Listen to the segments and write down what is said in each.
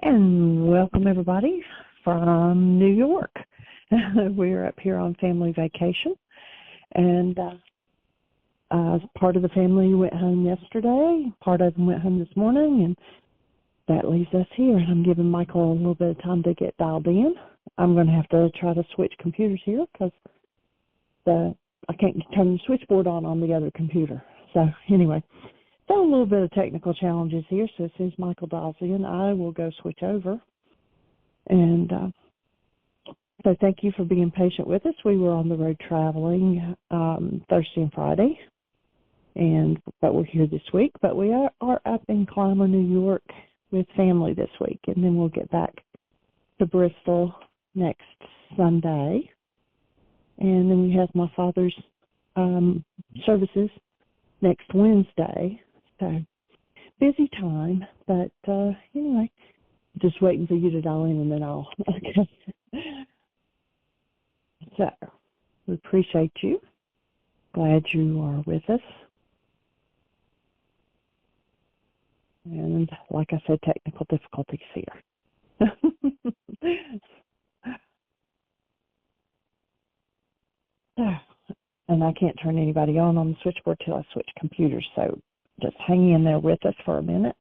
And welcome everybody from New York. We're up here on family vacation, and part of the family went home yesterday, part of them went home this morning, and that leaves us here. And I'm giving Michael a little bit of time to get dialed in. I'm going to have to try to switch computers here because I can't turn the switchboard on the other computer. So anyway, so a little bit of technical challenges here. So as soon as Michael dials in, I will go switch over. And so thank you for being patient with us. We were on the road traveling Thursday and Friday, but we're here this week. But we are up in Clymer, New York with family this week, and then we'll get back to Bristol next Sunday. And then we have my father's services next Wednesday. So busy time, but anyway, just waiting for you to dial in and then I'll. Okay. So we appreciate you. Glad you are with us. And like I said, technical difficulties here. And I can't turn anybody on the switchboard till I switch computers, so just hang in there with us for a minute.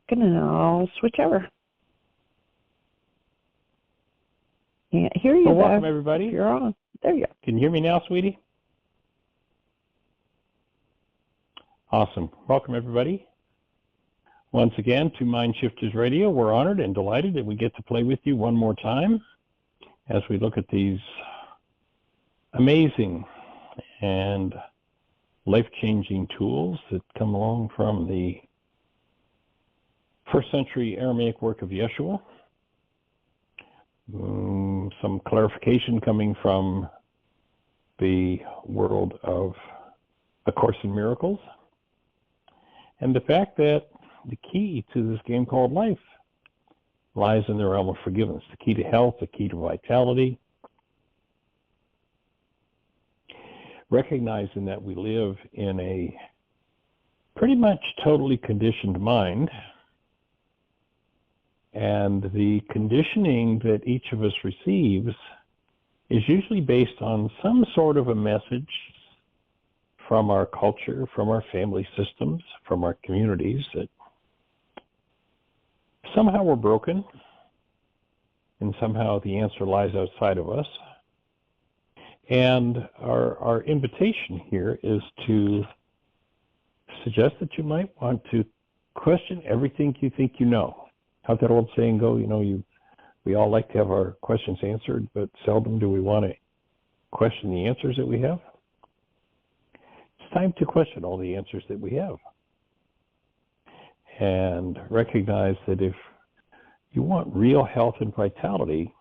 And then I'll switch over. Can't hear you, well, welcome, everybody. You're on. There you go. Can you hear me now, sweetie? Awesome. Welcome, everybody. Once again to Mind Shifters Radio. We're honored and delighted that we get to play with you one more time as we look at these amazing and life-changing tools that come along from the first century Aramaic work of Yeshua. Some clarification coming from the world of A Course in Miracles. And the fact that the key to this game called life lies in the realm of forgiveness, the key to health, the key to vitality. Recognizing that we live in a pretty much totally conditioned mind, and the conditioning that each of us receives is usually based on some sort of a message from our culture, from our family systems, from our communities, that somehow we're broken, and somehow the answer lies outside of us. And our invitation here is to suggest that you might want to question everything you think you know. How's that old saying go? We all like to have our questions answered, but seldom do we want to question the answers that we have. It's time to question all the answers that we have. And recognize that if you want real health and vitality,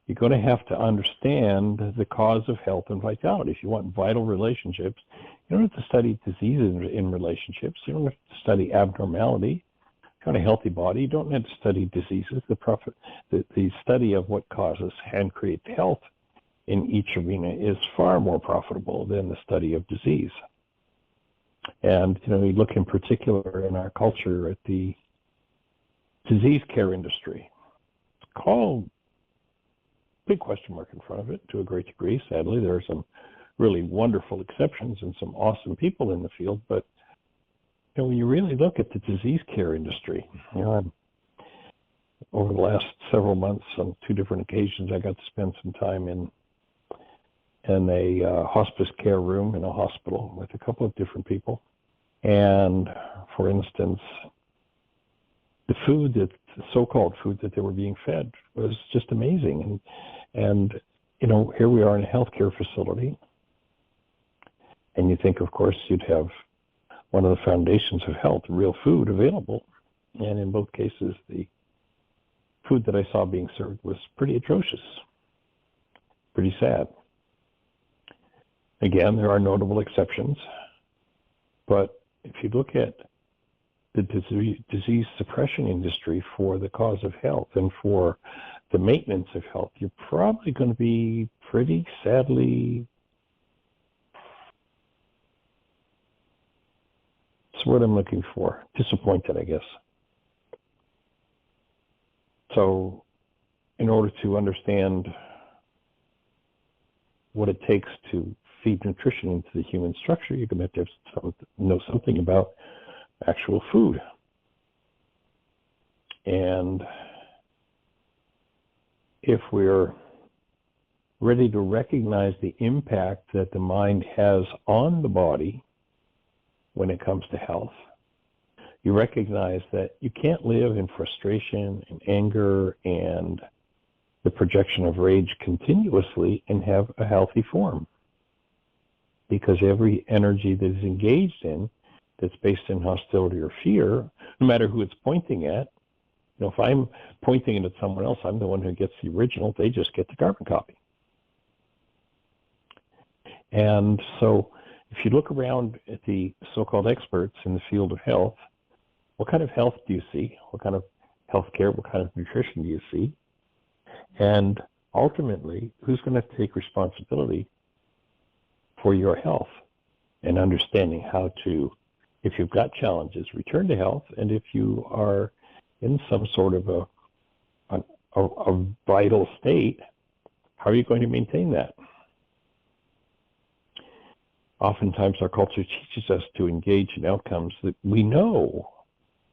you're going to have to understand the cause of health and vitality. If you want vital relationships, you don't have to study diseases in relationships. You don't have to study abnormality. If you want a healthy body, you don't have to study diseases. The study of what causes and creates health in each arena is far more profitable than the study of disease. And we look in particular in our culture at the disease care industry. It's called, big question mark in front of it to a great degree. Sadly, there are some really wonderful exceptions and some awesome people in the field, but when you really look at the disease care industry, over the last several months on 2 different occasions, I got to spend some time in a hospice care room in a hospital with a couple of different people. And for instance, the so-called food that they were being fed was just amazing. And here we are in a healthcare facility, and you think, of course, you'd have one of the foundations of health, real food available. And in both cases, the food that I saw being served was pretty atrocious, pretty sad. Again, there are notable exceptions, but if you look at the disease suppression industry for the cause of health and for the maintenance of health, you're probably going to be pretty sadly the word I'm looking for. Disappointed, I guess. So in order to understand what it takes to feed nutrition into the human structure, you're going to have to know something about actual food. And if we're ready to recognize the impact that the mind has on the body when it comes to health, you recognize that you can't live in frustration and anger and the projection of rage continuously and have a healthy form. Because every energy that is engaged in, that's based in hostility or fear, no matter who it's pointing at, if I'm pointing it at someone else, I'm the one who gets the original, they just get the carbon copy. And so if you look around at the so-called experts in the field of health, what kind of health do you see? What kind of health care, what kind of nutrition do you see? And ultimately, who's going to take responsibility for your health and understanding how to, if you've got challenges, return to health, and if you are in some sort of a vital state, how are you going to maintain that? Oftentimes our culture teaches us to engage in outcomes that we know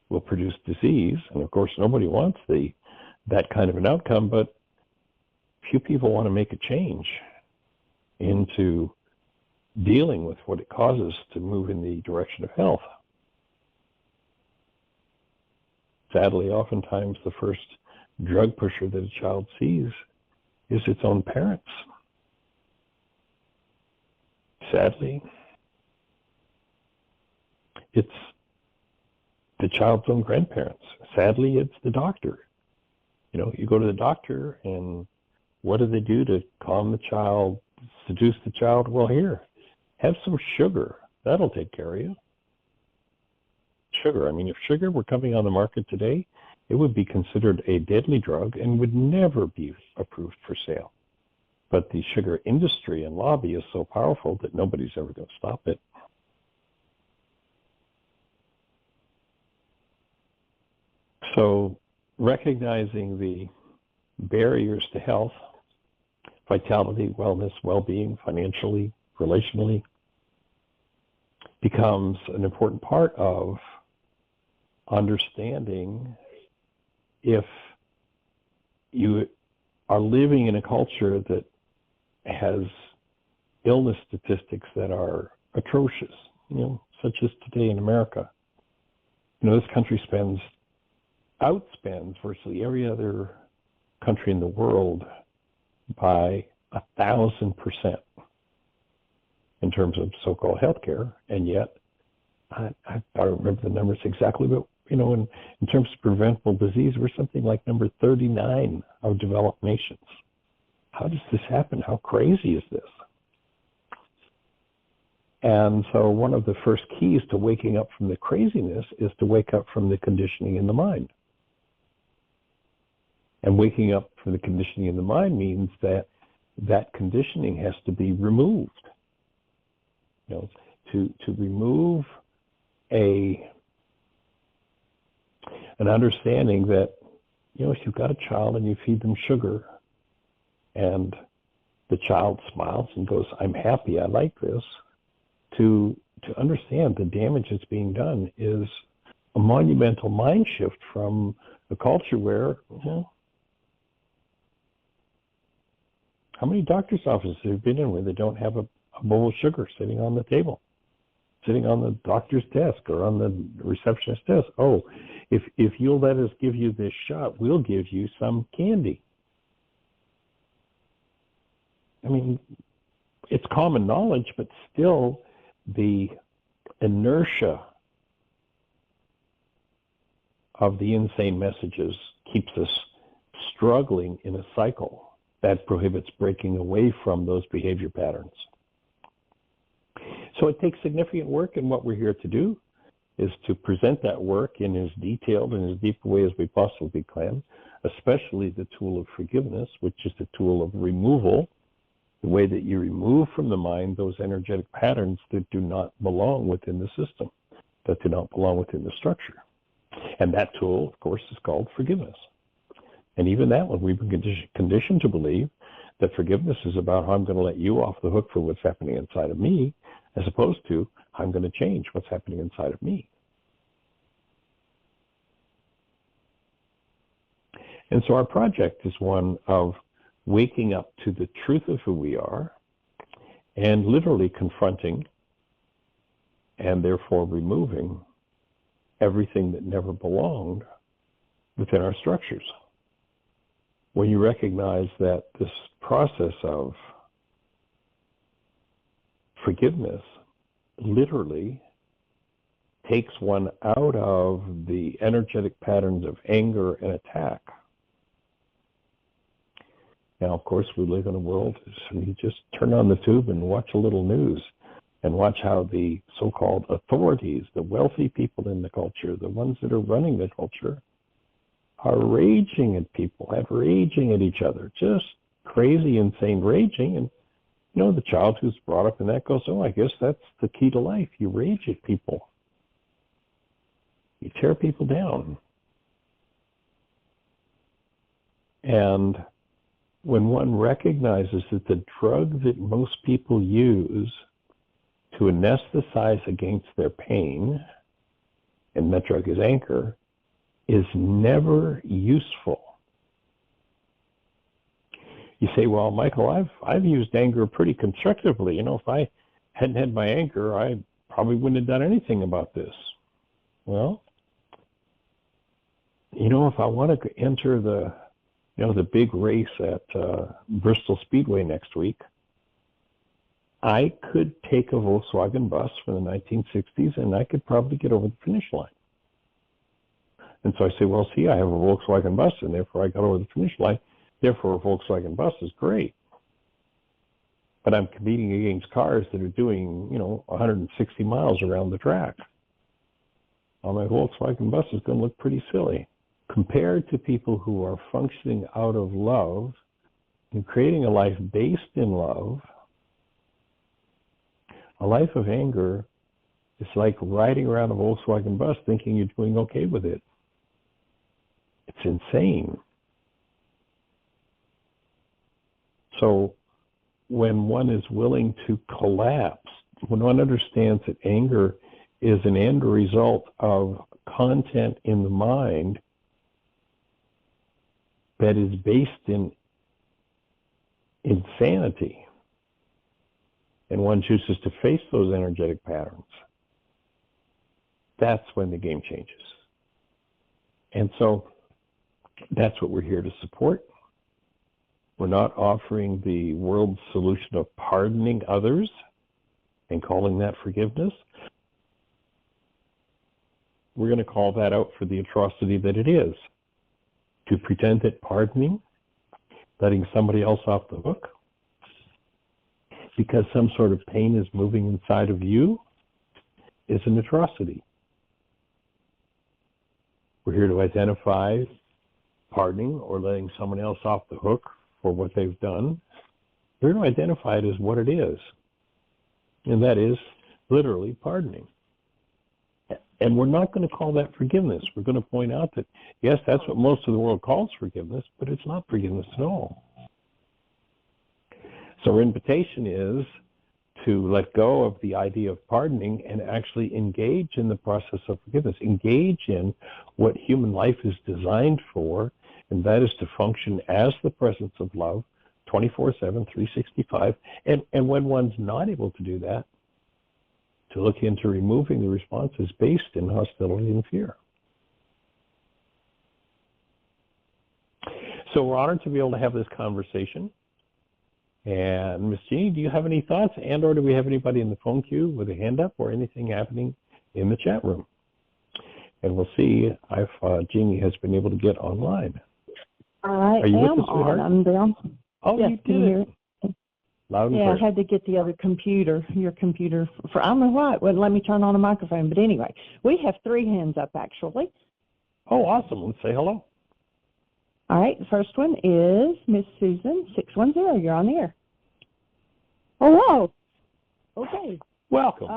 will produce disease, and of course nobody wants that kind of an outcome, but few people want to make a change into dealing with what it causes to move in the direction of health. Sadly, oftentimes the first drug pusher that a child sees is its own parents. Sadly, it's the child's own grandparents. Sadly, it's the doctor. You go to the doctor, and what do they do to calm the child, seduce the child? Well, here, have some sugar. That'll take care of you. Sugar. If sugar were coming on the market today, it would be considered a deadly drug and would never be approved for sale. But the sugar industry and lobby is so powerful that nobody's ever going to stop it. So recognizing the barriers to health, vitality, wellness, well-being, financially, relationally, becomes an important part of understanding if you are living in a culture that has illness statistics that are atrocious, such as today in America. This country outspends virtually every other country in the world by 1,000% in terms of so-called healthcare, and yet I don't remember the numbers exactly, but in terms of preventable disease, we're something like number 39 of developed nations. How does this happen? How crazy is this? And so one of the first keys to waking up from the craziness is to wake up from the conditioning in the mind. And waking up from the conditioning in the mind means that conditioning has to be removed. To remove an understanding that, if you've got a child and you feed them sugar and the child smiles and goes, I'm happy, I like this, to understand the damage that's being done is a monumental mind shift from a culture where, how many doctor's offices have you been in where they don't have a bowl of sugar sitting on the table, sitting on the doctor's desk or on the receptionist's desk? Oh, if you'll let us give you this shot, we'll give you some candy. It's common knowledge, but still the inertia of the insane messages keeps us struggling in a cycle that prohibits breaking away from those behavior patterns. So it takes significant work, and what we're here to do is to present that work in as detailed and as deep a way as we possibly can, especially the tool of forgiveness, which is the tool of removal, the way that you remove from the mind those energetic patterns that do not belong within the system. that do not belong within the structure. And that tool, of course, is called forgiveness. And even that one, we've been conditioned to believe that forgiveness is about how I'm going to let you off the hook for what's happening inside of me, as opposed to I'm going to change what's happening inside of me. And so our project is one of waking up to the truth of who we are and literally confronting and therefore removing everything that never belonged within our structures. When you recognize that this process of forgiveness literally takes one out of the energetic patterns of anger and attack. Now, of course, we live in a world, so you just turn on the tube and watch a little news and watch how the so-called authorities, the wealthy people in the culture, the ones that are running the culture, are raging at people, raging at each other, just crazy, insane raging. And, you know, the child who's brought up in that goes, oh, I guess that's the key to life. You rage at people. You tear people down. And when one recognizes that the drug that most people use to anesthetize against their pain, and that drug is anger, is never useful. You say, well, Michael, I've used anger pretty constructively. You know, if I hadn't had my anger, I probably wouldn't have done anything about this. Well, you know, if I want to enter the big race at Bristol Speedway next week, I could take a Volkswagen bus from the 1960s and I could probably get over the finish line. And so I say, well, see, I have a Volkswagen bus and therefore I got over the finish line. Therefore, a Volkswagen bus is great. But I'm competing against cars that are doing, 160 miles around the track. Well, my Volkswagen bus is going to look pretty silly. Compared to people who are functioning out of love and creating a life based in love, a life of anger is like riding around a Volkswagen bus thinking you're doing okay with it. It's insane. So when one is willing to collapse, when one understands that anger is an end result of content in the mind that is based in insanity, and one chooses to face those energetic patterns, that's when the game changes. And so that's what we're here to support. We're not offering the world's solution of pardoning others and calling that forgiveness. We're going to call that out for the atrocity that it is. To pretend that pardoning, letting somebody else off the hook, because some sort of pain is moving inside of you, is an atrocity. We're here to identify pardoning or letting someone else off the hook for what they've done. We're going to identify it as what it is, and that is literally pardoning. And we're not going to call that forgiveness. We're going to point out that, yes, that's what most of the world calls forgiveness, but it's not forgiveness at all. So our invitation is to let go of the idea of pardoning and actually engage in the process of forgiveness, engage in what human life is designed for, and that is to function as the presence of love 24/7, 365. And when one's not able to do that, to look into removing the responses based in hostility and fear. So we're honored to be able to have this conversation. And Miss Jeanie, do you have any thoughts, and or do we have anybody in the phone queue with a hand up or anything happening in the chat room? And we'll see if Jeanie has been able to get online. Are you with us, sweetheart? I'm down. Oh, yes, you did it. Loud and clear. I had to get the other computer, your computer. I don't know why it wouldn't let me turn on a microphone. But anyway, we have 3 hands up, actually. Oh, awesome. Let's say hello. All right. The first one is Miss Susan, 610. You're on the air. Hello. Okay. Welcome.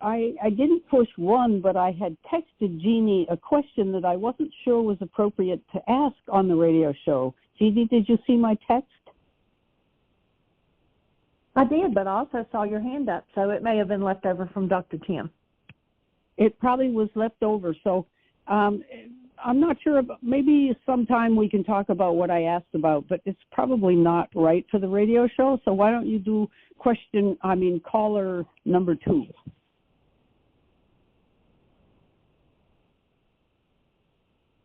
I didn't push one, but I had texted Jeanie a question that I wasn't sure was appropriate to ask on the radio show. Jeanie, did you see my text? I did, but I also saw your hand up, so it may have been left over from Dr. Tim. It probably was left over, so I'm not sure. Maybe sometime we can talk about what I asked about, but it's probably not right for the radio show, so why don't you do caller number 2.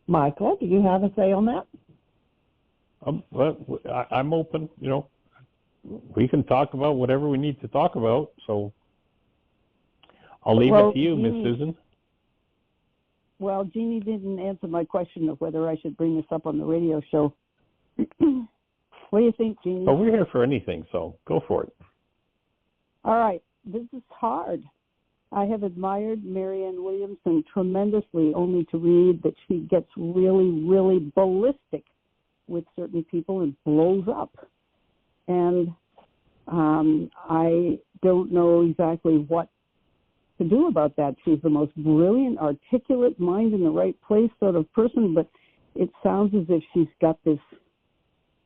Michael, do you have a say on that? Well, I'm open, we can talk about whatever we need to talk about, so I'll leave it to you, Miss Susan. Well, Jeanie didn't answer my question of whether I should bring this up on the radio show. What do you think, Jeanie? Well, we're here for anything, so go for it. All right. This is hard. I have admired Marianne Williamson tremendously, only to read that she gets really, really ballistic with certain people and blows up. And I don't know exactly what to do about that. She's the most brilliant, articulate, mind in the right place sort of person, but it sounds as if she's got this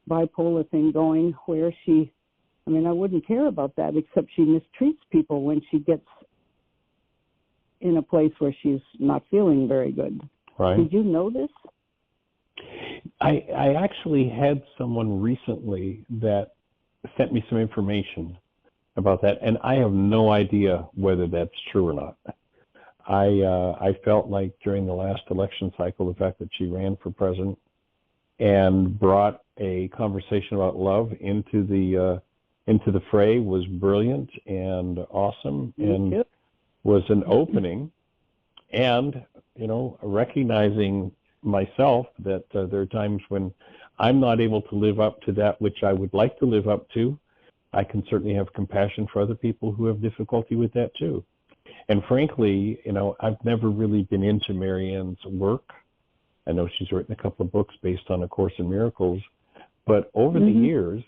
bipolar thing going where I wouldn't care about that, except she mistreats people when she gets in a place where she's not feeling very good. Right. Did you know this? I actually had someone recently that sent me some information about that, and I have no idea whether that's true or not. I felt like during the last election cycle, the fact that she ran for president and brought a conversation about love into the fray was brilliant and awesome, and was an opening. And recognizing myself that there are times when I'm not able to live up to that which I would like to live up to. I can certainly have compassion for other people who have difficulty with that too. And frankly, I've never really been into Marianne's work. I know she's written a couple of books based on A Course in Miracles, but over the years,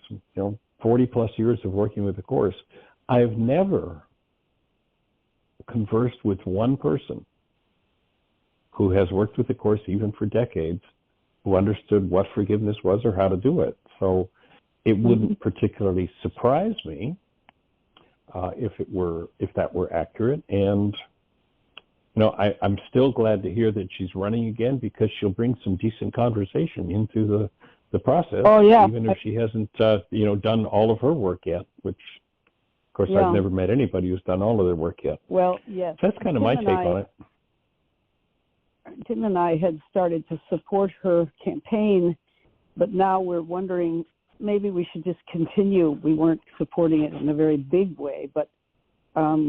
40 plus years of working with the Course, I've never conversed with one person who has worked with the Course even for decades, who understood what forgiveness was or how to do it. So it wouldn't particularly surprise me if that were accurate. And I'm still glad to hear that she's running again, because she'll bring some decent conversation into the process. Oh, yeah. Even if she hasn't done all of her work yet, which of course I've never met anybody who's done all of their work yet. Well, yes. So that's kind of my take on it. Tim and I had started to support her campaign, but now we're wondering maybe we should just continue. We weren't supporting it in a very big way, but I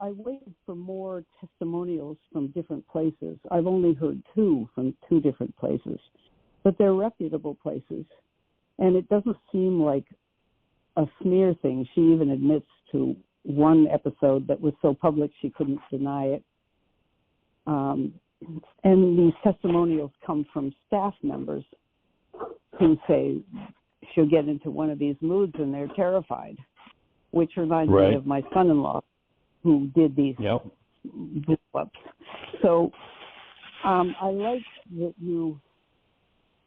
waited for more testimonials from different places. I've only heard 2 from 2 different places, but they're reputable places, and it doesn't seem like a smear thing. She even admits to one episode that was so public she couldn't deny it. And these testimonials come from staff members who say she'll get into one of these moods and they're terrified, which reminds me of my son-in-law who did these blow-ups. So I like that you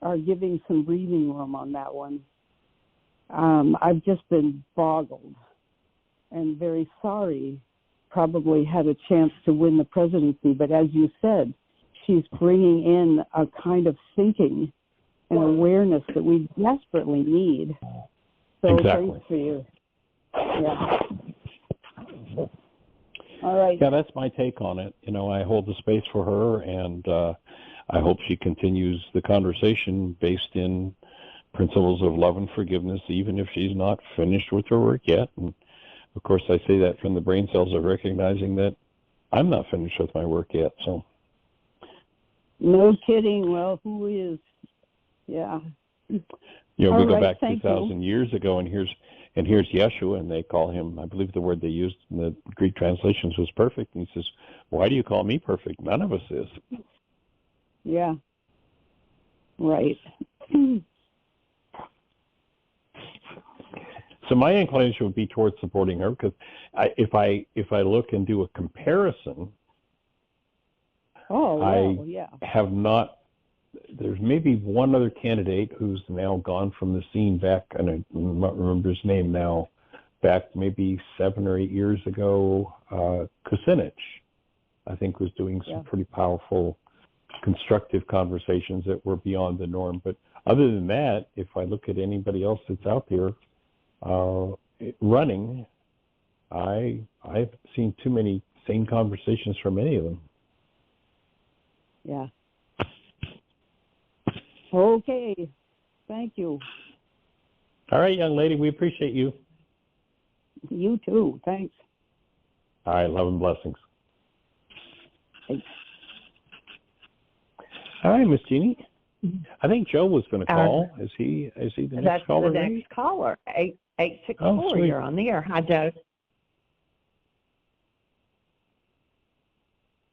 are giving some breathing room on that one. I've just been boggled and very sorry. Probably had a chance to win the presidency, but as you said, she's bringing in a kind of thinking and awareness that we desperately need. So thanks for you. Yeah. All right. Yeah, that's my take on it. I hold the space for her, and I hope she continues the conversation based in principles of love and forgiveness, even if she's not finished with her work yet. And of course, I say that from the brain cells of recognizing that I'm not finished with my work yet. So, no kidding. Well, who is? Yeah. We go back 2,000 years ago, and here's Yeshua, and they call him, I believe the word they used in the Greek translations was perfect. And he says, "Why do you call me perfect? None of us is." Yeah. Right. So my inclination would be towards supporting her, because if I look and do a comparison, have not. There's maybe one other candidate who's now gone from the scene back, and I don't remember his name now, back maybe 7 or 8 years ago. Kucinich, I think, was doing some pretty powerful, constructive conversations that were beyond the norm. But other than that, if I look at anybody else that's out there running, I've seen too many same conversations from any of them. Yeah. Okay. Thank you. All right, young lady, we appreciate you. You too. Thanks. All right, love and blessings. Thanks. All right, Miss Jeanie. I think Joe was going to call. Is he the next caller? That's the next caller. 864. You're on the air. Hi, Joe.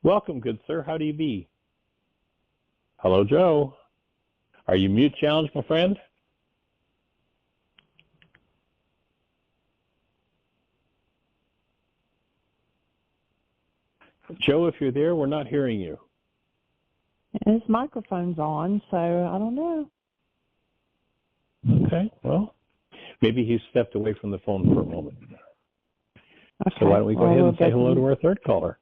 Welcome, good sir. How do you be? Hello, Joe. Are you mute challenged, my friend? Joe, if you're there, we're not hearing you. His microphone's on, so I don't know. Okay, well, maybe he stepped away from the phone for a moment. Okay. So why don't we go ahead and say hello to our third caller?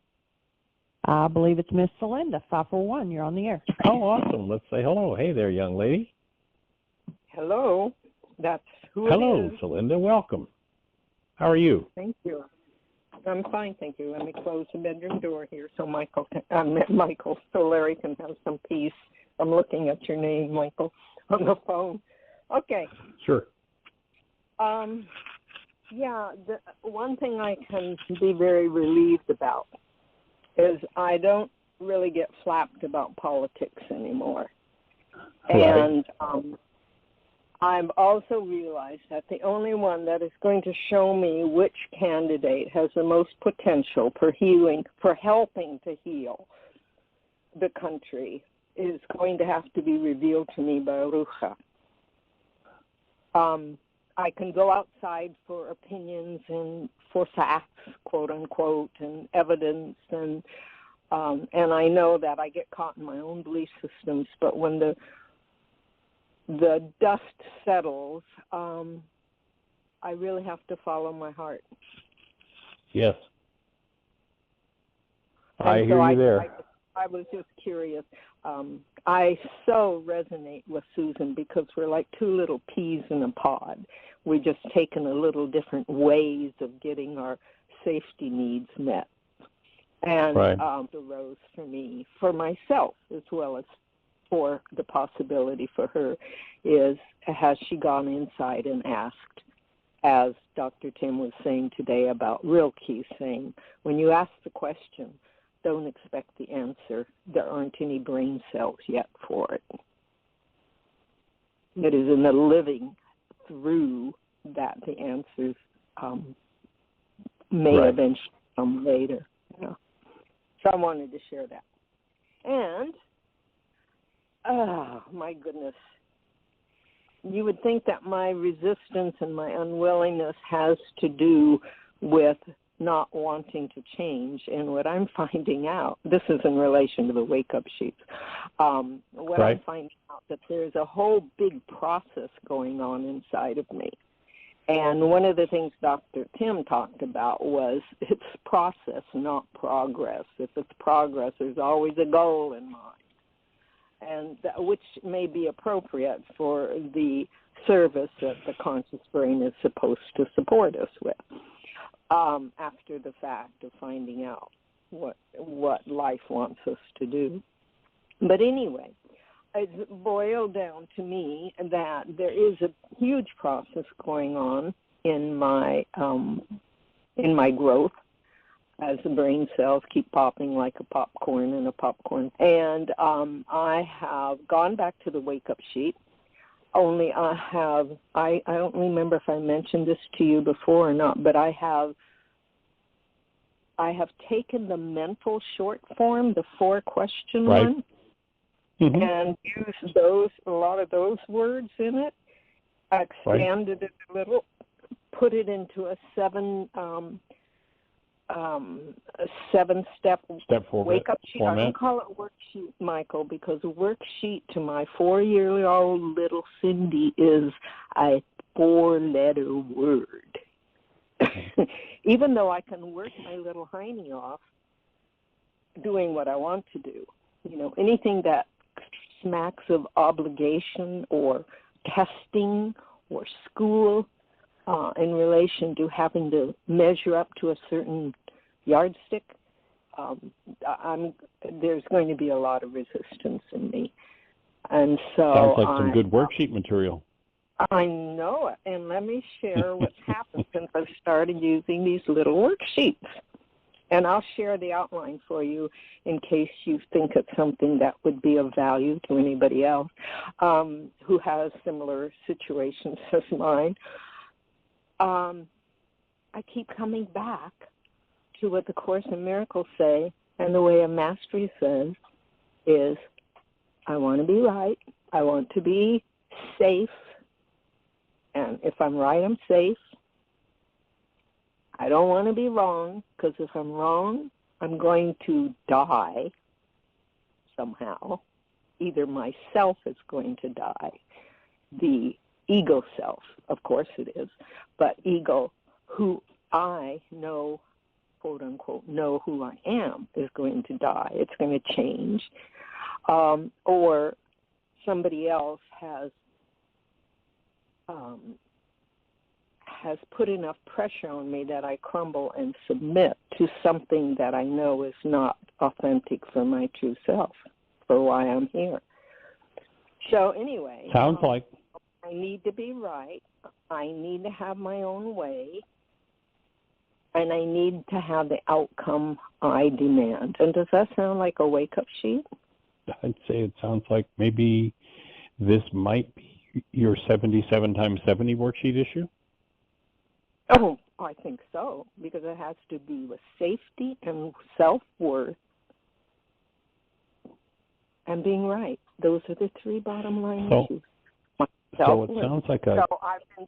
I believe it's Miss Celinda, 541. You're on the air. Oh, awesome. Let's say hello. Hey there, young lady. Hello. That's who Hello, it is. Celinda. Welcome. How are you? Thank you. I'm fine, thank you. Let me close the bedroom door here so so Larry can have some peace. I'm looking at your name, Michael, on the phone. Okay. Sure. The one thing I can be very relieved about is I don't really get flapped about politics anymore. Right. And I've also realized that the only one that is going to show me which candidate has the most potential for helping to heal the country is going to have to be revealed to me by Rucha. I can go outside for opinions and for facts, quote unquote, and evidence, and I know that I get caught in my own belief systems. But when the dust settles, I really have to follow my heart. Yes. I hear you there. I was just curious. I so resonate with Susan because we're like two little peas in a pod. We're just taking a little different ways of getting our safety needs met. And right. The rose for me, for myself, as well as for the possibility for her, is has she gone inside and asked, as Dr. Tim was saying today about Rilke saying, when you ask the question, don't expect the answer. There aren't any brain cells yet for it. It is in the living through that the answers may right. eventually come later. You know? So I wanted to share that. And, my goodness, you would think that my resistance and my unwillingness has to do with not wanting to change. And what I'm finding out, this is in relation to the wake-up sheets, what right. I'm finding out that there's a whole big process going on inside of me. And one of the things Dr. Tim talked about was it's process, not progress. If it's progress, there's always a goal in mind, and which may be appropriate for the service that the conscious brain is supposed to support us with. After the fact of finding out what life wants us to do. But anyway, it's boiled down to me that there is a huge process going on in my growth as the brain cells keep popping like a popcorn in a popcorn. And I have gone back to the wake-up sheet. Only I don't remember if I mentioned this to you before or not, but I have taken the mental short form, the 4-question right. one, mm-hmm. and used a lot of those words in it. I expanded it a little, put it into a seven-step wake-up sheet. Format. I don't call it worksheet, Michael, because a worksheet to my 4-year-old little Cindy is a 4-letter word. Even though I can work my little hiney off doing what I want to do. You know, anything that smacks of obligation or testing or school in relation to having to measure up to a certain yardstick, there's going to be a lot of resistance in me. And so sounds like some good worksheet material. I know it, and let me share what's happened since I've started using these little worksheets. And I'll share the outline for you in case you think it's something that would be of value to anybody else who has similar situations as mine. I keep coming back to what the Course in Miracles say, and the way of mastery says is, I want to be right, I want to be safe, and if I'm right, I'm safe. I don't want to be wrong, because if I'm wrong, I'm going to die somehow. Either myself is going to die, the ego self, of course it is, but ego, who I know, quote unquote, know who I am, is going to die. It's going to change. Or somebody else has put enough pressure on me that I crumble and submit to something that I know is not authentic for my true self, for why I'm here. So anyway, sounds like I need to be right. I need to have my own way. And I need to have the outcome I demand. And does that sound like a wake-up sheet? I'd say it sounds like maybe this might be your 77 times 70 worksheet issue. Oh, I think so, because it has to do with safety and self-worth and being right. Those are the 3 bottom line issues. So it sounds like a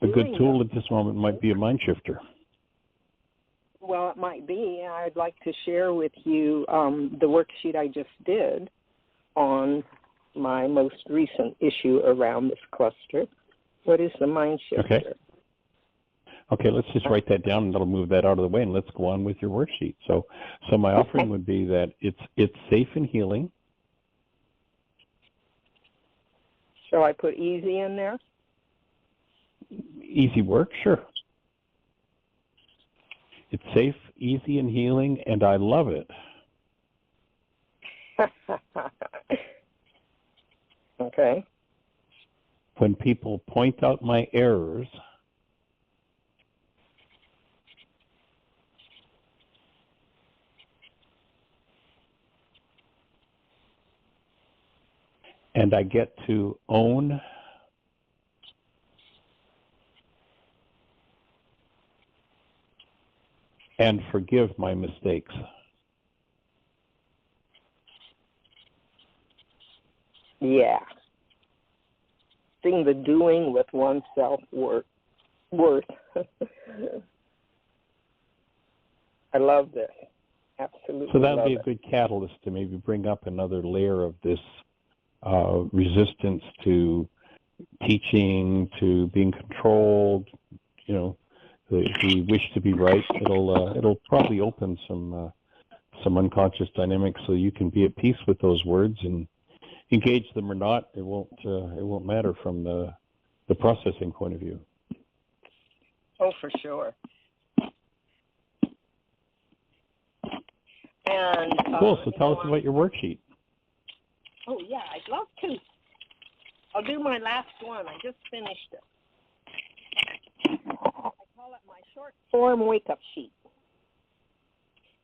good tool at this moment might be a mind shifter. Well, it might be. I'd like to share with you the worksheet I just did on my most recent issue around this cluster. What is the mind shifter? Okay, let's just write that down, and that'll move that out of the way, and let's go on with your worksheet. So my offering would be that it's safe and healing. Shall I put easy in there? Easy work, sure. It's safe, easy, and healing, and I love it. Okay. When people point out my errors, and I get to own and forgive my mistakes. Yeah. Seeing the doing with oneself worth. I love this. Absolutely. So that would be a good catalyst to maybe bring up another layer of this resistance to teaching, to being controlled, the wish to be right. It'll probably open some unconscious dynamics, so you can be at peace with those words and engage them or not. It won't matter from the processing point of view. Oh, for sure. And cool. So tell us about your worksheet. Oh yeah, I'd love to. I'll do my last one. I just finished it. I call it my short form wake-up sheet.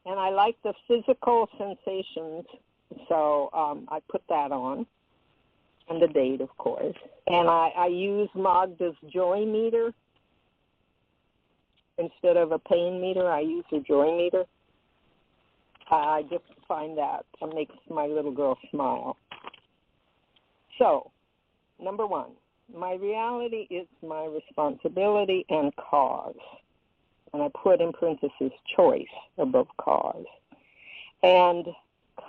And I like the physical sensations, so I put that on, and the date, of course. And I use Magda's joy meter. Instead of a pain meter, I use a joy meter. I just find that makes my little girl smile. So, number 1, My reality is my responsibility and cause. And I put in parentheses choice above cause. And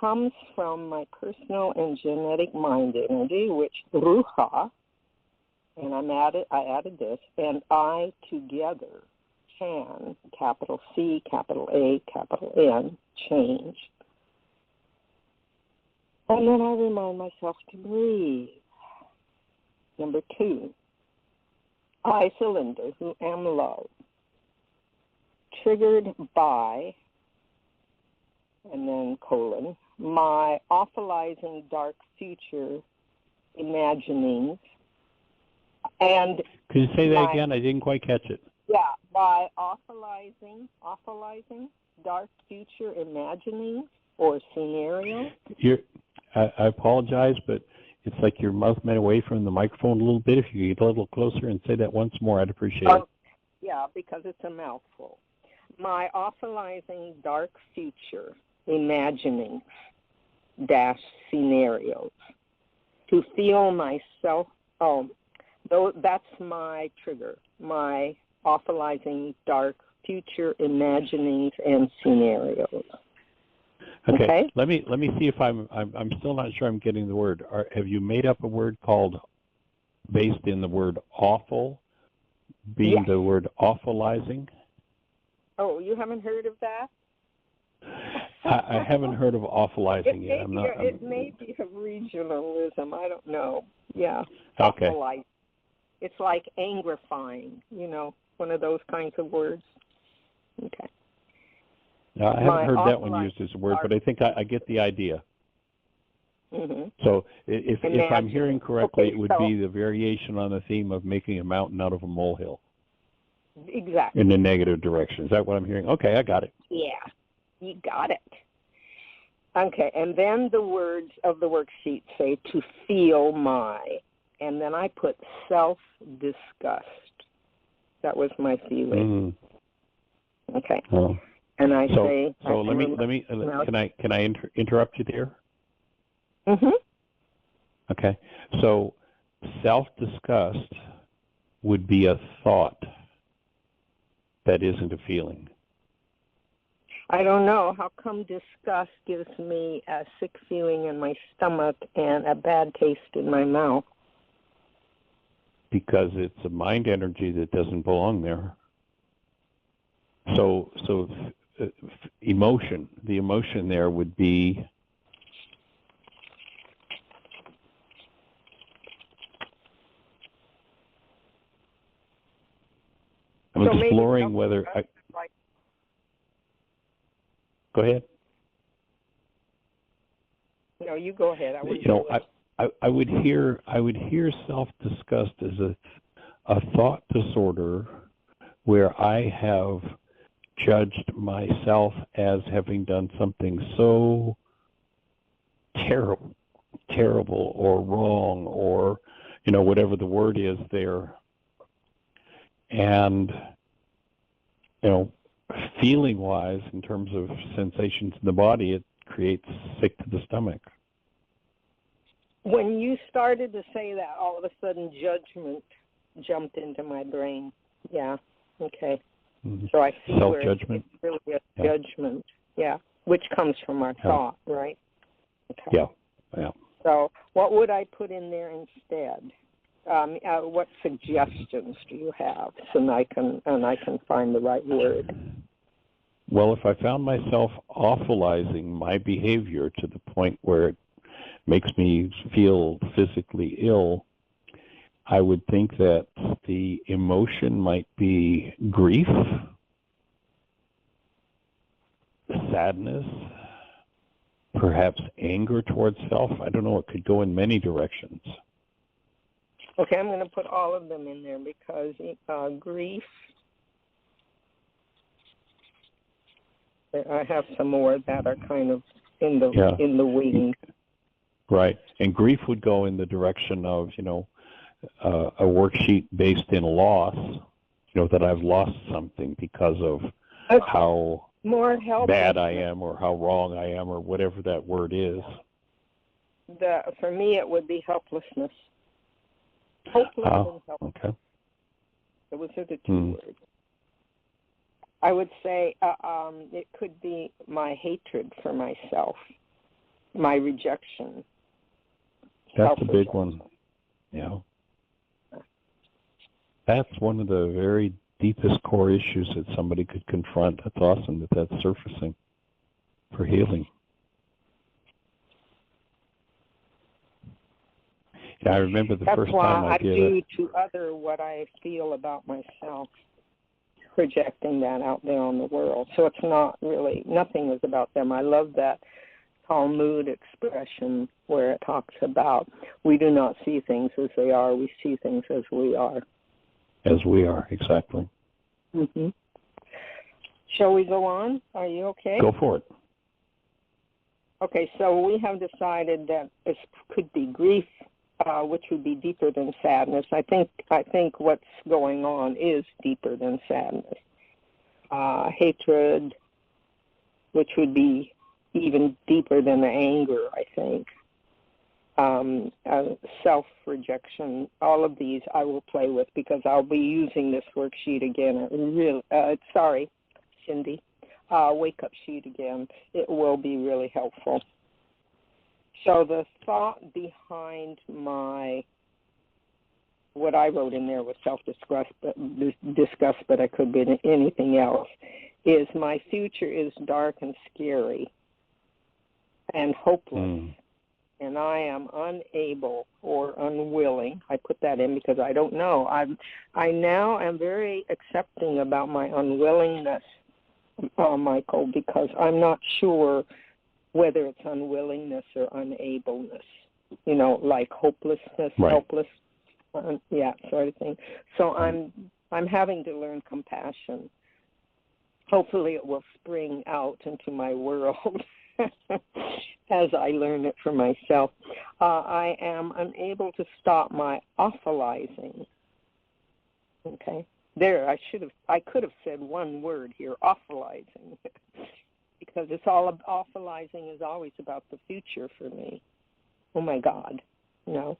comes from my personal and genetic mind energy, which ruha, and I added this, and I together can, capital C, capital A, capital N, change. And then I remind myself to breathe. Number 2, I, Cylinder, who am love, triggered by, and then colon, my awfulizing dark future imaginings. And could you say that again? I didn't quite catch it. Yeah, by awfulizing dark future imaginings or scenarios. I apologize, but it's like your mouth went away from the microphone a little bit. If you could get a little closer and say that once more, I'd appreciate it. Yeah, because it's a mouthful. My awfulizing dark future imaginings dash scenarios. To feel myself, that's my trigger, my awfulizing dark future imaginings and scenarios. Okay. Let me see if I'm still not sure I'm getting the word. Have you made up a word called, based in the word awful, being the word awfulizing? Oh, you haven't heard of that? I haven't heard of awfulizing yet. It may be a regionalism. I don't know. Yeah. Okay. Awfulizing. It's like angrifying, one of those kinds of words. Okay. Now, I haven't heard that one used as a word, but I think I get the idea. Mm-hmm. So if I'm hearing correctly, it would be the variation on the theme of making a mountain out of a molehill. Exactly. In the negative direction. Is that what I'm hearing? Okay, I got it. Yeah, you got it. Okay, and then the words of the worksheet say to feel my, and then I put self-disgust. That was my feeling. Mm-hmm. Okay. Oh. And I say. So let me. Can I interrupt you there? Mhm. Okay. So self-disgust would be a thought that isn't a feeling. I don't know. How come disgust gives me a sick feeling in my stomach and a bad taste in my mouth? Because it's a mind energy that doesn't belong there. So emotion. The emotion there would be I'm exploring whether Go ahead. No, you go ahead. I would hear self-disgust as a thought disorder where I have judged myself as having done something so terrible or wrong or whatever the word is there, and feeling wise in terms of sensations in the body, it creates sick to the stomach. When you started to say that, all of a sudden judgment jumped into my brain. Yeah. Okay. Mm-hmm. So I see self-judgment. Where it's really a judgment. Yeah. Which comes from our thought, right? Okay. Yeah. So what would I put in there instead? What suggestions do you have so I can find the right word? Well, if I found myself awfulizing my behavior to the point where it makes me feel physically ill, I would think that the emotion might be grief, sadness, perhaps anger towards self. I don't know. It could go in many directions. Okay, I'm going to put all of them in there because grief. I have some more that are kind of in the wings. Right, and grief would go in the direction of a worksheet based in loss. That I've lost something because of how bad I am or how wrong I am or whatever that word is. For me, it would be helplessness. Hopeless and helpless. Okay. Those are the two words. I would say it could be my hatred for myself, my rejection. That's a big one. Yeah. That's one of the very deepest core issues that somebody could confront. That's awesome that that's surfacing for healing. Yeah, I remember the first time I did it. That's why I do to other what I feel about myself, projecting that out there on the world. So it's not really, nothing is about them. I love that Talmud expression where it talks about we do not see things as they are, we see things as we are. As we are, exactly. Mm-hmm. Shall we go on? Are you okay? Go for it. Okay, so we have decided that this could be grief, which would be deeper than sadness. I think what's going on is deeper than sadness. Hatred, which would be even deeper than the anger, I think. Self-rejection, all of these I will play with because I'll be using this worksheet again. Sorry, Cindy. Wake-up sheet again. It will be really helpful. So the thought behind what I wrote in there was self-disgust, but I could be anything else, is my future is dark and scary and hopeless. And I am unable or unwilling. I put that in because I don't know. I now am very accepting about my unwillingness, Michael, because I'm not sure whether it's unwillingness or unableness. You know, like hopelessness, right. Helpless, sort of thing. So I'm having to learn compassion. Hopefully, it will spring out into my world. As I learn it for myself. I am unable to stop my awfulizing. Okay. There, I could have said one word here, awfulizing. Because it's all, awfulizing is always about the future for me. Oh my God. No,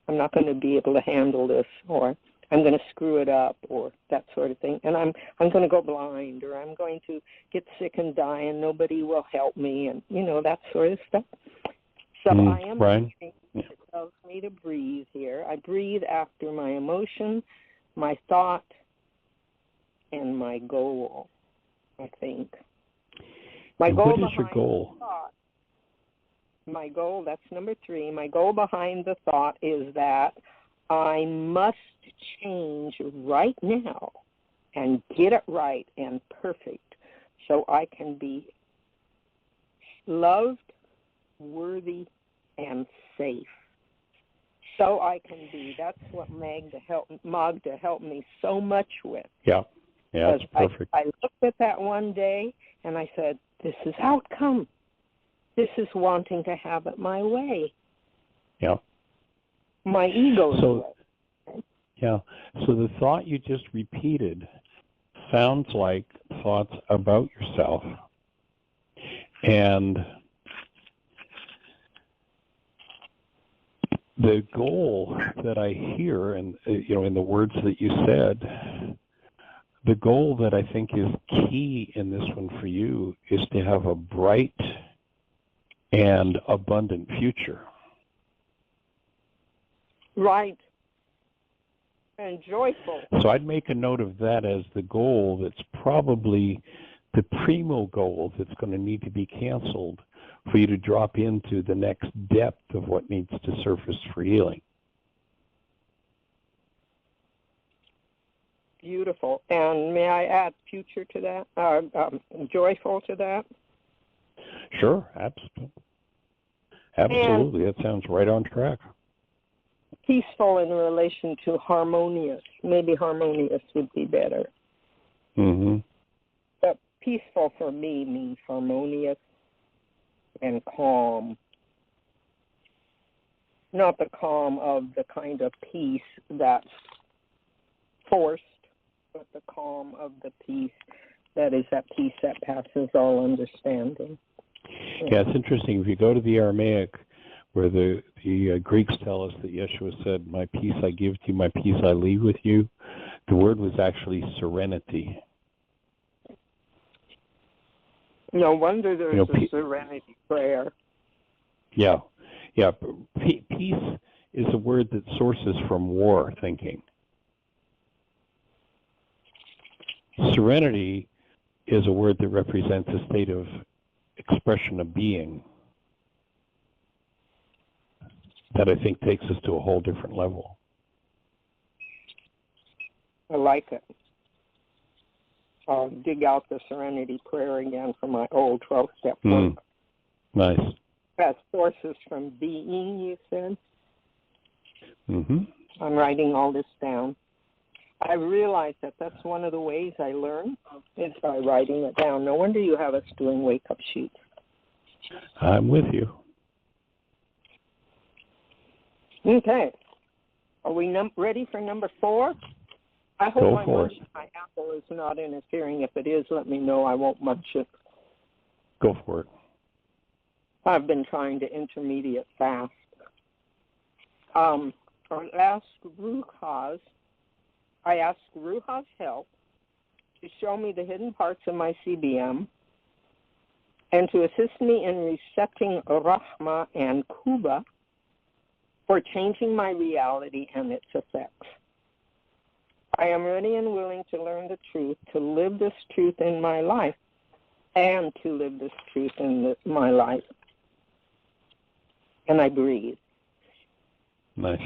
I'm not going to be able to handle this, or I'm going to screw it up, or that sort of thing. And I'm going to go blind, or I'm going to get sick and die, and nobody will help me, and, that sort of stuff. So I am breathing. It tells me to breathe here. I breathe after my emotion, my thought, and my goal, I think. My goal what is your goal? My goal, that's number 3. My goal behind the thought is that I must change right now and get it right and perfect so I can be loved, worthy, and safe. So I can be. That's what Magda helped me so much with. Yeah, that's perfect. I looked at that one day and I said, this is outcome. This is wanting to have it my way. Yeah. My ego. Yeah. So the thought you just repeated sounds like thoughts about yourself. And the goal that I hear, and in the words that you said, the goal that I think is key in this one for you is to have a bright and abundant future. Right. And joyful. So I'd make a note of that as the goal that's probably the primo goal that's going to need to be canceled for you to drop into the next depth of what needs to surface for healing. Beautiful. And may I add future to that, joyful to that? Sure, absolutely. Absolutely, that sounds right on track. Peaceful in relation to harmonious. Maybe harmonious would be better. Mm-hmm. But peaceful for me means harmonious and calm. Not the calm of the kind of peace that's forced, but the calm of the peace that is that peace that passes all understanding. Yeah, it's interesting. If you go to the Aramaic, where the Greeks tell us that Yeshua said, "My peace I give to you, my peace I leave with you." The word was actually serenity. No wonder there's a serenity prayer. Yeah. Peace is a word that sources from war thinking. Serenity is a word that represents a state of expression of being that I think takes us to a whole different level. I like it. I'll dig out the Serenity Prayer again from my old 12-step book. Nice. That sources from being, you said? Mm-hmm. I'm writing all this down. I realize that that's one of the ways I learn is by writing it down. No wonder you have us doing wake-up sheets. I'm with you. Okay. Are we ready for number 4? I hope my apple is not interfering. If it is, let me know. I won't munch it. Go for it. I've been trying to intermediate fast. I asked Ruha's help to show me the hidden parts of my CBM and to assist me in resetting Rahma and Kuba for changing my reality and its effects. I am ready and willing to learn the truth, to live this truth in my life, and to live this truth in my life. And I breathe. Nice.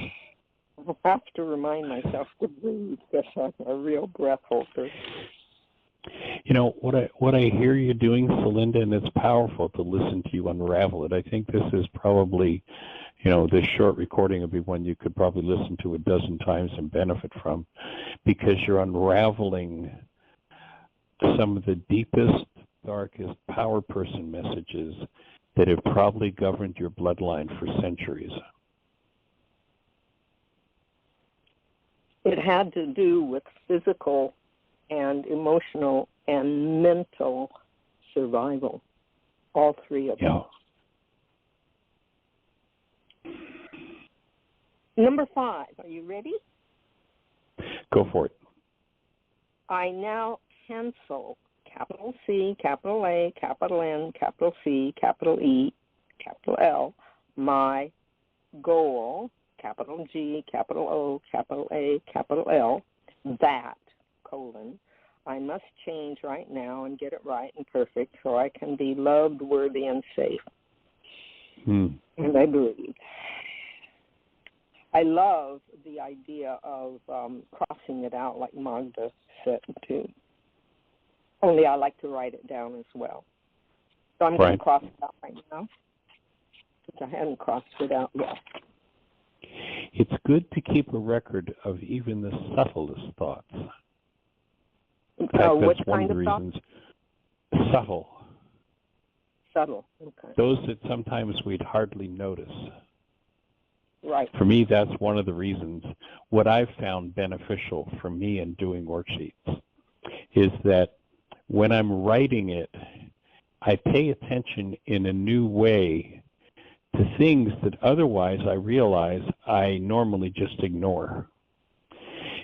I have to remind myself to breathe because I'm a real breath holder. You know, what I hear you doing, Celinda, and it's powerful to listen to you unravel it. I think this is probably, this short recording would be one you could probably listen to a dozen times and benefit from, because you're unraveling some of the deepest, darkest power person messages that have probably governed your bloodline for centuries. It had to do with physical and emotional and mental survival, all three of them. Number 5, are you ready? Go for it. I now cancel capital C, capital A, capital N, capital C, capital E, capital L, my goal, capital G, capital O, capital A, capital L, that, I must change right now and get it right and perfect so I can be loved, worthy, and safe. And I breathe. I love the idea of crossing it out like Magda said too. Only I like to write it down as well. So I'm going to cross it out right now because I hadn't crossed it out yet. It's good to keep a record of even the subtlest thoughts. In fact, that's one of the reasons. Subtle. Okay. Those that sometimes we'd hardly notice. Right. For me, that's one of the reasons. What I've found beneficial for me in doing worksheets is that when I'm writing it, I pay attention in a new way to things that otherwise I realize I normally just ignore.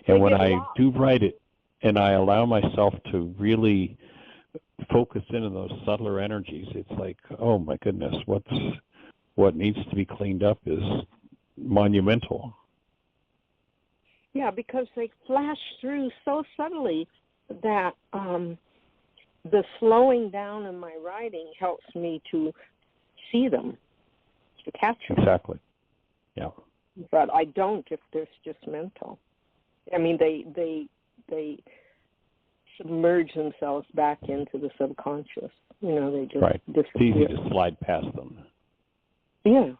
And when I do write it and I allow myself to really focus in on those subtler energies, it's like, oh my goodness, what needs to be cleaned up is monumental. Yeah, because they flash through so subtly that the slowing down in my writing helps me to see them, to catch them. Exactly. Yeah. But I don't if there's just mental. I mean, they submerge themselves back into the subconscious. They just disappear. It's easy to slide past them. Yeah.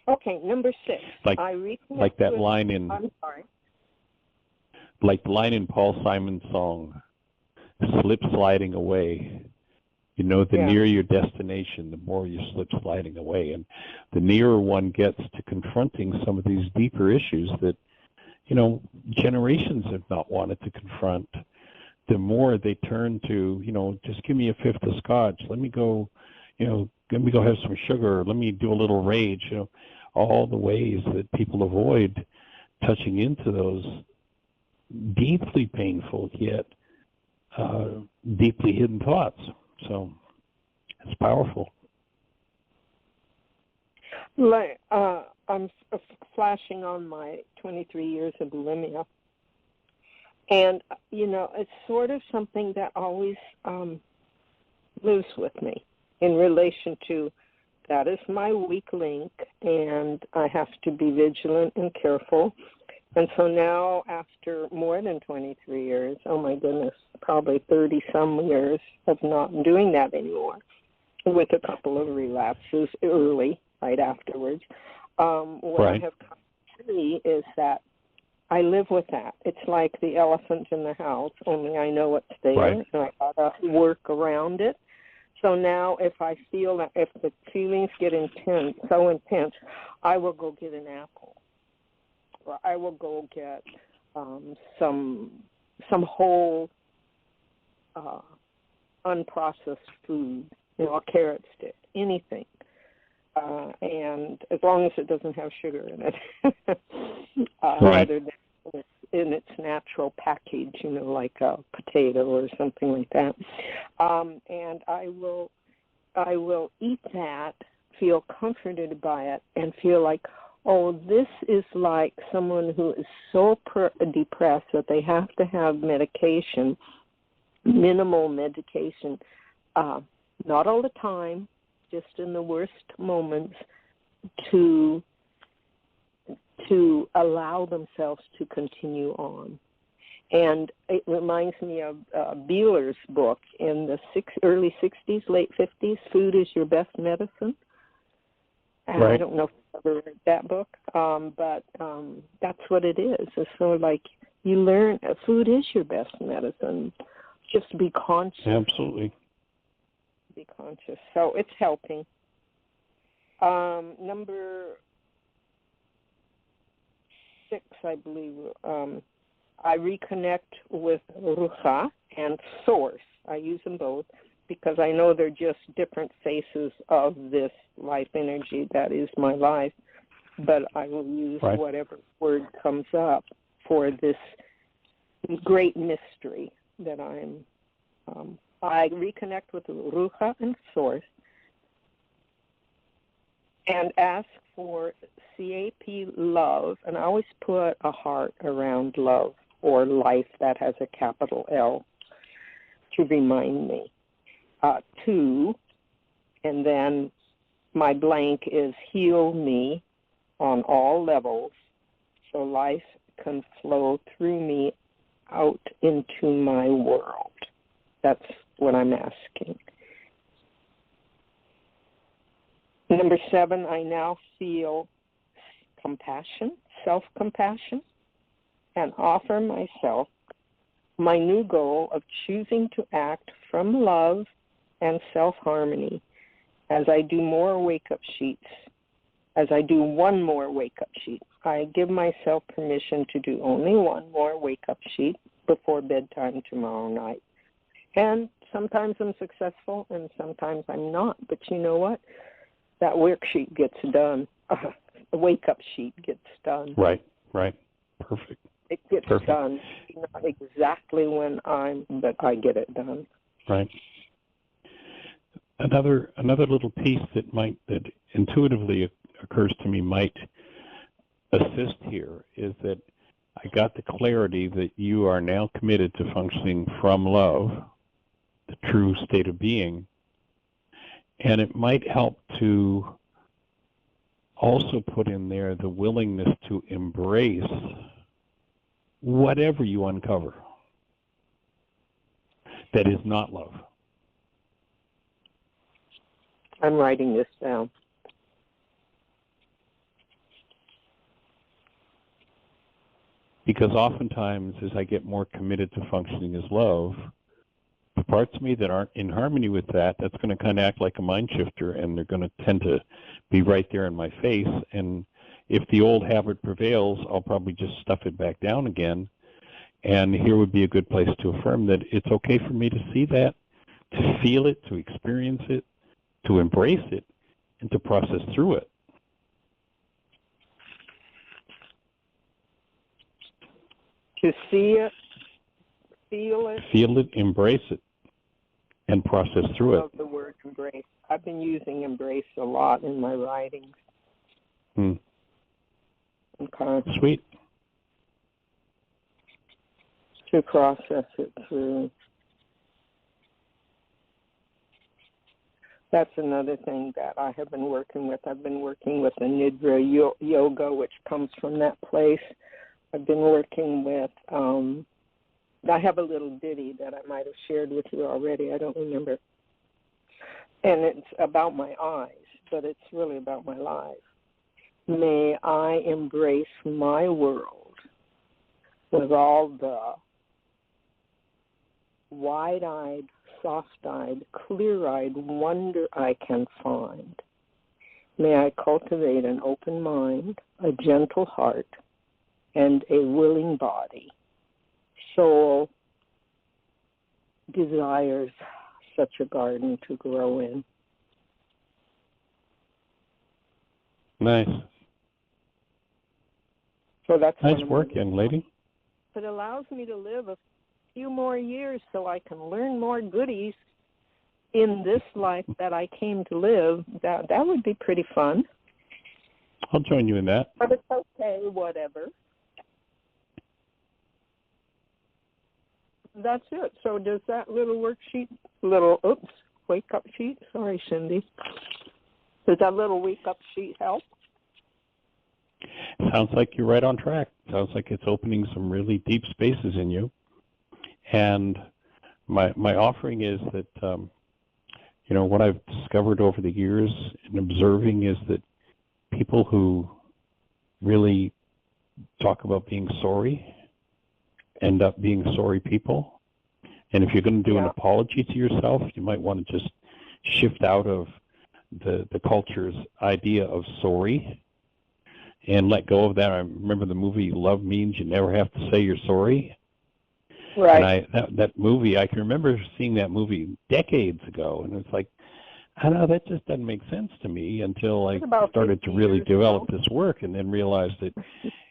Okay, number 6. Like that line in. I'm sorry. Like the line in Paul Simon's song, "Slip sliding away." The nearer your destination, the more you slip sliding away, and the nearer one gets to confronting some of these deeper issues that, generations have not wanted to confront. The more they turn to, just give me a fifth of scotch. Let me go, let me go have some sugar, or let me do a little rage, all the ways that people avoid touching into those deeply painful yet deeply hidden thoughts. So it's powerful. Like, I'm flashing on my 23 years of bulimia. And, it's sort of something that always lives with me in relation to that is my weak link, and I have to be vigilant and careful. And so now, after more than 23 years, oh my goodness, probably 30-some years of not doing that anymore, with a couple of relapses early, right afterwards, what I have come to see is that I live with that. It's like the elephant in the house, only I know it's there, and I gotta work around it. So now if I feel that if the feelings get so intense, I will go get an apple. Or I will go get some whole unprocessed food, a carrot stick, anything. And as long as it doesn't have sugar in it, rather than in its natural package, like a potato or something like that. And I will eat that, feel comforted by it, and feel like, oh, this is like someone who is so depressed that they have to have medication, minimal medication, not all the time, just in the worst moments, to allow themselves to continue on. And it reminds me of Beeler's book in the early 60s, late 50s, Food is Your Best Medicine. And I don't know if you've ever read that book, but that's what it is. It's sort of like you learn food is your best medicine. Just be conscious. Absolutely. Be conscious. So it's helping. Number 6, I believe, I reconnect with Ruha and Source. I use them both because I know they're just different faces of this life energy that is my life, but I will use whatever word comes up for this great mystery that I reconnect with Ruha and Source and ask for CAP love, and I always put a heart around love or life that has a capital L to remind me. 2, and then my blank is heal me on all levels so life can flow through me out into my world. That's what I'm asking. Number 7, I now feel compassion, self-compassion, and offer myself my new goal of choosing to act from love and self-harmony as I do more wake-up sheets. As I do one more wake-up sheet, I give myself permission to do only one more wake-up sheet before bedtime tomorrow night. And sometimes I'm successful and sometimes I'm not. But you know what? That worksheet gets done. The wake-up sheet gets done. Right. Perfect. It gets done. Not exactly when but I get it done. Right. Another little piece that intuitively occurs to me might assist here is that I got the clarity that you are now committed to functioning from love, the true state of being, and it might help to also put in there the willingness to embrace whatever you uncover that is not love. I'm writing this down. Because oftentimes, as I get more committed to functioning as love, the parts of me that aren't in harmony with that's going to kind of act like a mind shifter, and they're going to tend to be right there in my face. And if the old habit prevails, I'll probably just stuff it back down again. And here would be a good place to affirm that it's okay for me to see that, to feel it, to experience it, to embrace it and to process through it. To see it, feel it. Feel it, embrace it, and process through I love it. the word embrace. I've been using embrace a lot in my writings. Okay. Sweet. To process it through. That's another thing that I have been working with. I've been working with the Nidra Yoga, which comes from that place. I've been working with, I have a little ditty that I might have shared with you already. I don't remember. And it's about my eyes, but it's really about my life. May I embrace my world with all the wide-eyed, soft-eyed, clear-eyed wonder I can find. May I cultivate an open mind, a gentle heart, and a willing body. Soul desires such a garden to grow in. Nice. So that's nice work, young lady. It allows me to live a few more years so I can learn more goodies in this life that I came to live. That would be pretty fun. I'll join you in that. But it's okay, whatever. That's it. So does that little worksheet, wake-up sheet? Sorry, Cindy. Does that little wake-up sheet help? Sounds like you're right on track. Sounds like it's opening some really deep spaces in you. And my offering is that, what I've discovered over the years in observing is that people who really talk about being sorry end up being sorry people. And if you're going to do an apology to yourself, you might want to just shift out of the culture's idea of sorry and let go of that. I remember the movie Love Means You Never Have to Say You're Sorry. Right. And that movie, I can remember seeing that movie decades ago, and it's like, I don't know, that just doesn't make sense to me until I started to really develop this work and then realized that,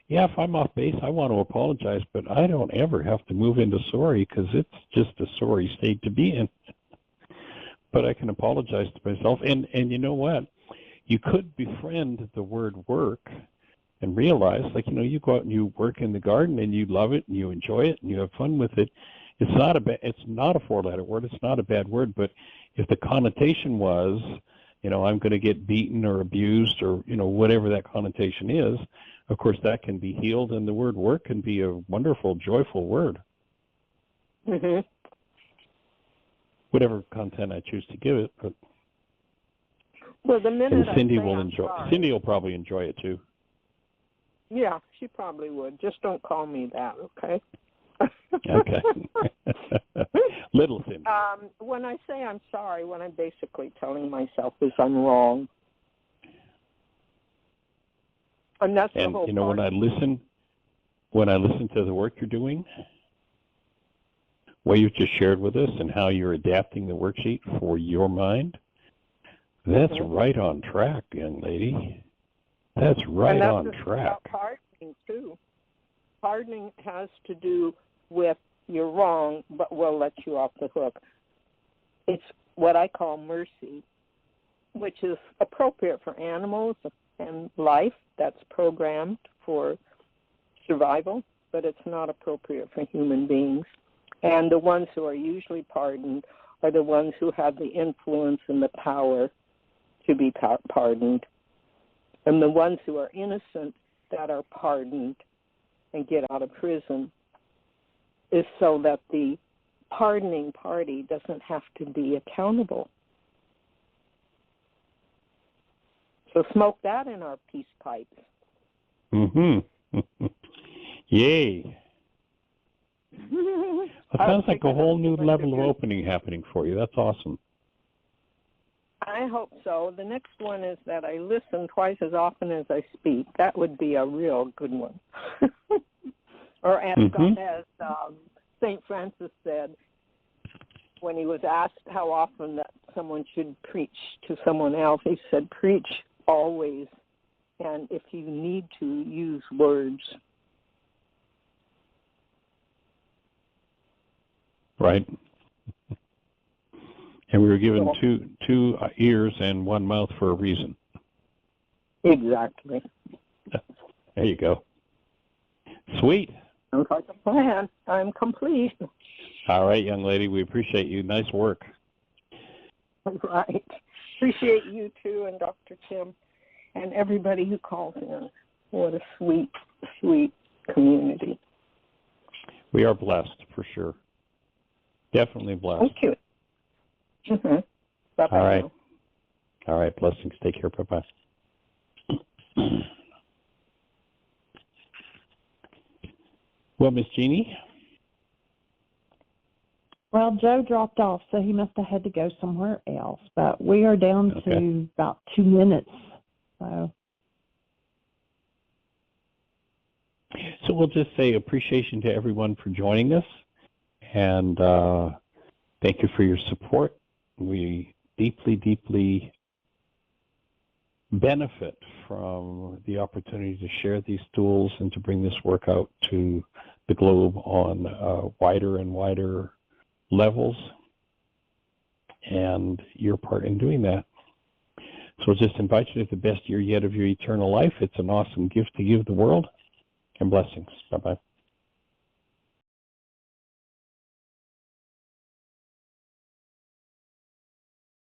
yeah, if I'm off base, I want to apologize, but I don't ever have to move into sorry because it's just a sorry state to be in. But I can apologize to myself. And you know what? You could befriend the word work and realize, you go out and you work in the garden and you love it and you enjoy it and you have fun with it. It's not a four-letter word. It's not a bad word. But if the connotation was, I'm going to get beaten or abused or, whatever that connotation is, of course, that can be healed, and the word work can be a wonderful, joyful word. Mm-hmm. Whatever content I choose to give it. But well, the minute Cindy Cindy will probably enjoy it too. Yeah, she probably would. Just don't call me that, okay? Okay. Little Cindy. When I say I'm sorry, what I'm basically telling myself is I'm wrong. And that's the whole part. when I listen to the work you're doing, what you've just shared with us and how you're adapting the worksheet for your mind, that's right on track, young lady. That's right on track. About pardoning, too. Pardoning has to do with you're wrong, but we'll let you off the hook. It's what I call mercy, which is appropriate for animals and life. That's programmed for survival, but it's not appropriate for human beings. And the ones who are usually pardoned are the ones who have the influence and the power to be pardoned. And the ones who are innocent that are pardoned and get out of prison is so that the pardoning party doesn't have to be accountable. So smoke that in our peace pipes. Mm-hmm. Yay. It sounds like a whole new level of opening happening for you. That's awesome. I hope so. The next one is that I listen twice as often as I speak. That would be a real good one. Or as St. Francis said when he was asked how often that someone should preach to someone else. He said, preach always, and if you need to, use words. Right. And we were given two ears and one mouth for a reason. Exactly. There you go. Sweet. Sounds like a plan. I'm complete. All right, young lady. We appreciate you. Nice work. Right. Appreciate you too, and Dr. Tim, and everybody who calls in. What a sweet, sweet community. We are blessed, for sure. Definitely blessed. Thank you. Mm-hmm. Bye-bye. All right. Now. All right. Blessings. Take care. Bye-bye. Well, Miss Jeanie? Well, Joe dropped off, so he must have had to go somewhere else. But we are down to about 2 minutes. So we'll just say appreciation to everyone for joining us, and thank you for your support. We deeply, deeply benefit from the opportunity to share these tools and to bring this work out to the globe on wider and wider levels, and your part in doing that. So I'll just invite you to the best year yet of your eternal life. It's an awesome gift to give the world, and blessings. Bye-bye.